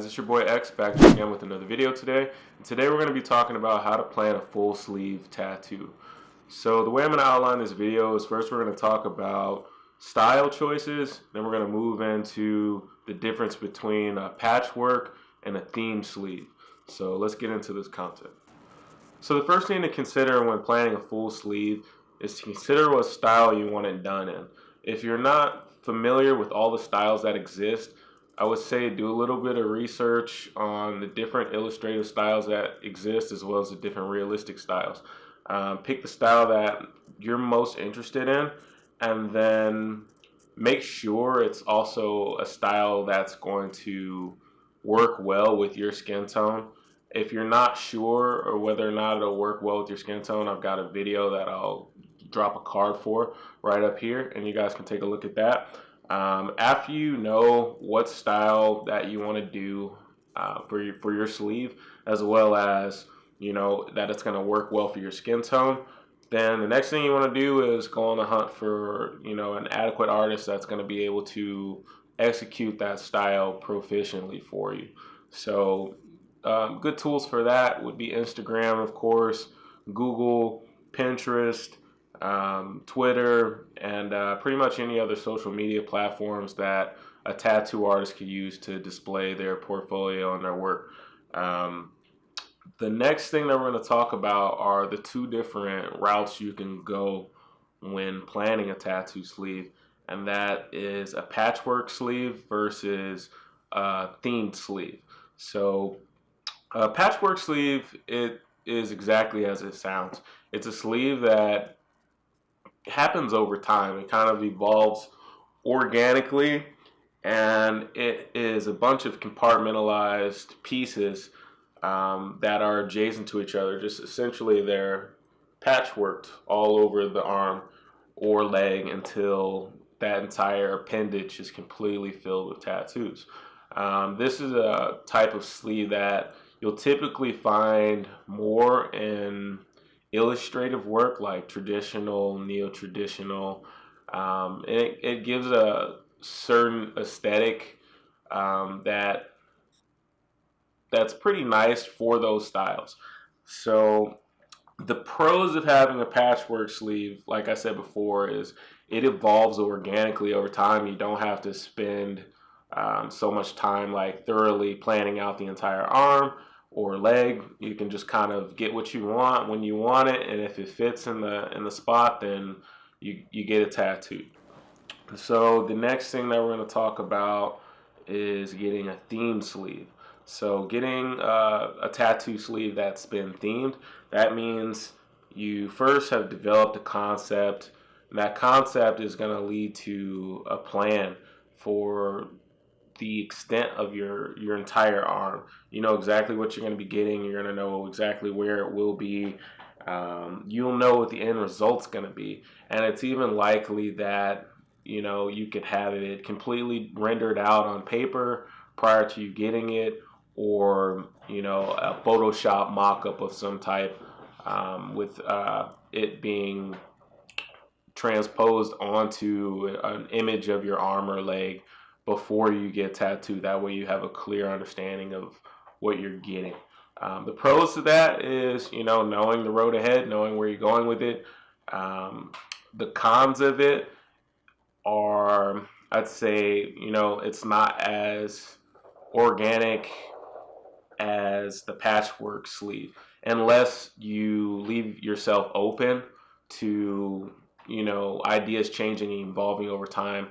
guys, it's your boy X back again with another video today. And today we're going to be talking about how to plan a full sleeve tattoo. So the way I'm going to outline this video is first we're going to talk about style choices, then we're going to move into the difference between a patchwork and a theme sleeve. So let's get into this content. So the first thing to consider when planning a full sleeve is to consider what style you want it done in. If you're not familiar with all the styles that exist, I would say do a little bit of research on the different illustrative styles that exist as well as the different realistic styles. Pick the style that you're most interested in and then make sure it's also a style that's going to work well with your skin tone. If you're not sure or whether or not it'll work well with your skin tone, I've got a video that I'll drop a card for right up here and you guys can take a look at that. After you know what style that you want to do for your sleeve, as well as you know that it's going to work well for your skin tone, then the next thing you want to do is go on the hunt for an adequate artist that's going to be able to execute that style proficiently for you. So good tools for that would be Instagram, of course, Google, Pinterest, Twitter, and pretty much any other social media platforms that a tattoo artist could use to display their portfolio and their work. The next thing that we're going to talk about are the two different routes you can go when planning a tattoo sleeve, and that is a patchwork sleeve versus a themed sleeve. So a patchwork sleeve, it is exactly as it sounds. It's a sleeve that happens over time. It kind of evolves organically, and it is a bunch of compartmentalized pieces that are adjacent to each other. Just essentially they're patchworked all over the arm or leg until that entire appendage is completely filled with tattoos. This is a type of sleeve that you'll typically find more in illustrative work like traditional, neo-traditional. It gives a certain aesthetic that's pretty nice for those styles. So the pros of having a patchwork sleeve, like I said before, is it evolves organically over time. You don't have to spend so much time like thoroughly planning out the entire arm or leg. You can just kind of get what you want when you want it, and if it fits in the spot, then you get a tattoo. So the next thing that we're going to talk about is getting a themed sleeve. So getting a tattoo sleeve that's been themed, that means you first have developed a concept, and that concept is going to lead to a plan for the extent of your entire arm. You know exactly what you're going to be getting. You're going to know exactly where it will be. You'll know what the end result's going to be, and it's even likely that you could have it completely rendered out on paper prior to you getting it, or a Photoshop mock-up of some type with it being transposed onto an image of your arm or leg before you get tattooed. That way you have a clear understanding of what you're getting. The pros to that is knowing the road ahead, knowing where you're going with it. The cons of it are, I'd say, it's not as organic as the patchwork sleeve unless you leave yourself open to ideas changing and evolving over time,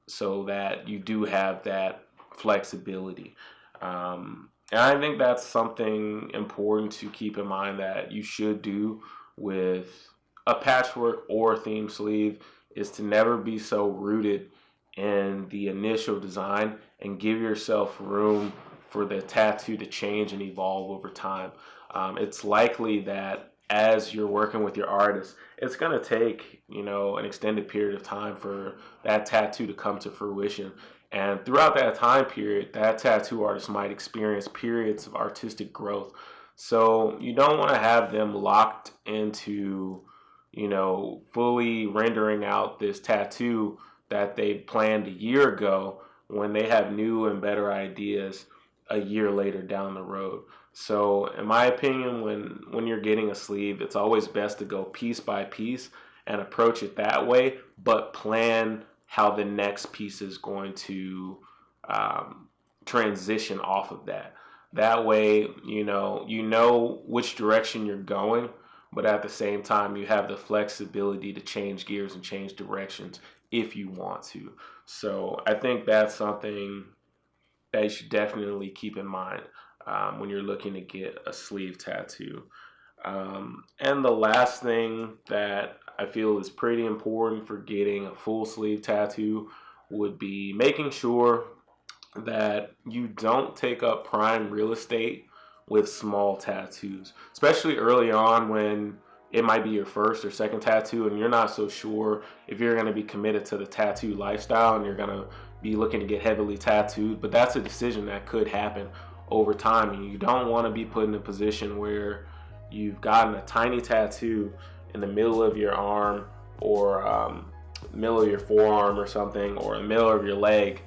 so that you do have that flexibility. And I think that's something important to keep in mind that you should do with a patchwork or theme sleeve, is to never be so rooted in the initial design and give yourself room for the tattoo to change and evolve over time. It's likely that as you're working with your artist, it's going to take an extended period of time for that tattoo to come to fruition, and throughout that time period that tattoo artist might experience periods of artistic growth. So you don't want to have them locked into fully rendering out this tattoo that they planned a year ago when they have new and better ideas a year later down the road. So in my opinion, when you're getting a sleeve, it's always best to go piece by piece and approach it that way, but plan how the next piece is going to transition off of that. That way, you know which direction you're going, but at the same time, you have the flexibility to change gears and change directions if you want to. So I think that's something that you should definitely keep in mind when you're looking to get a sleeve tattoo. And the last thing that I feel is pretty important for getting a full sleeve tattoo would be making sure that you don't take up prime real estate with small tattoos, especially early on when it might be your first or second tattoo and you're not so sure if you're going to be committed to the tattoo lifestyle and you're going to be looking to get heavily tattooed. But that's a decision that could happen over time, and you don't want to be put in a position where you've gotten a tiny tattoo in the middle of your arm or middle of your forearm or something, or in the middle of your leg,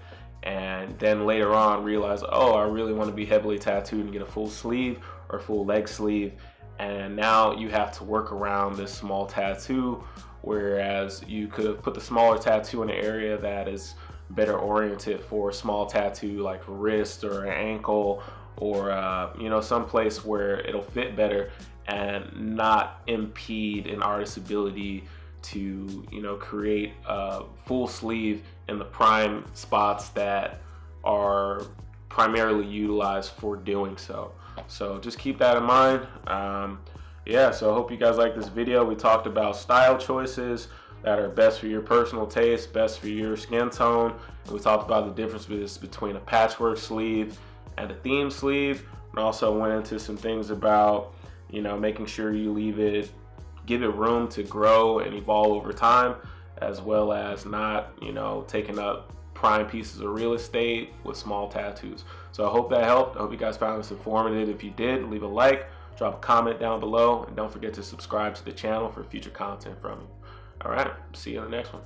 and then later on realize, oh, I really want to be heavily tattooed and get a full sleeve or full leg sleeve, and now you have to work around this small tattoo, whereas you could have put the smaller tattoo in an area that is better oriented for a small tattoo like a wrist or an ankle, or some place where it'll fit better and not impede an artist's ability to create a full sleeve in the prime spots that are primarily utilized for doing so. So just keep that in mind. So I hope you guys like this video. We talked about style choices that are best for your personal taste, best for your skin tone. And we talked about the differences between a patchwork sleeve and a theme sleeve, and also went into some things about making sure you give it room to grow and evolve over time, as well as not taking up prime pieces of real estate with small tattoos. So I hope that helped. I hope you guys found this informative. If you did, leave a like, drop a comment down below, and don't forget to subscribe to the channel for future content from me. All right, see you in the next one.